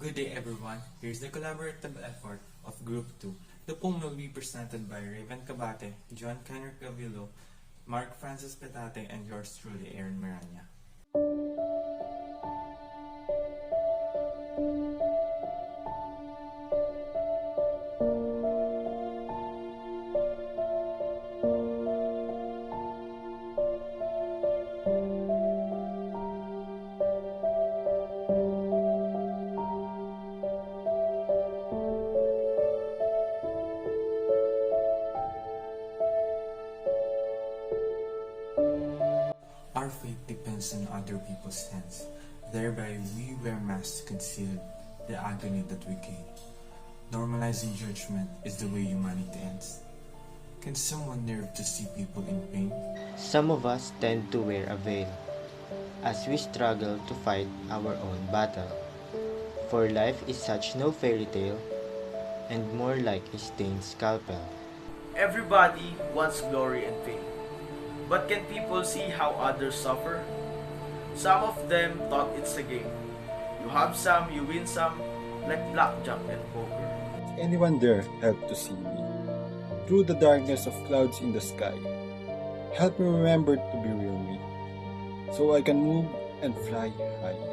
Good day everyone, here's the collaborative effort of Group 2. The poem will be presented by Raven Cabate, John Kenner Cavillo, Mark Francis Petate, and yours truly, Aaron Maranya. Our fate depends on other people's hands. Thereby, we wear masks to conceal the agony that we gain. Normalizing judgment is the way humanity ends. Can someone nerve to see people in pain? Some of us tend to wear a veil as we struggle to fight our own battle. For life is such no fairy tale and more like a stained scalpel. Everybody wants glory and fame. But can people see how others suffer? Some of them thought it's a game. You have some, you win some, like blackjack and poker. Anyone there help to see me through the darkness of clouds in the sky? Help me remember to be real me, so I can move and fly high.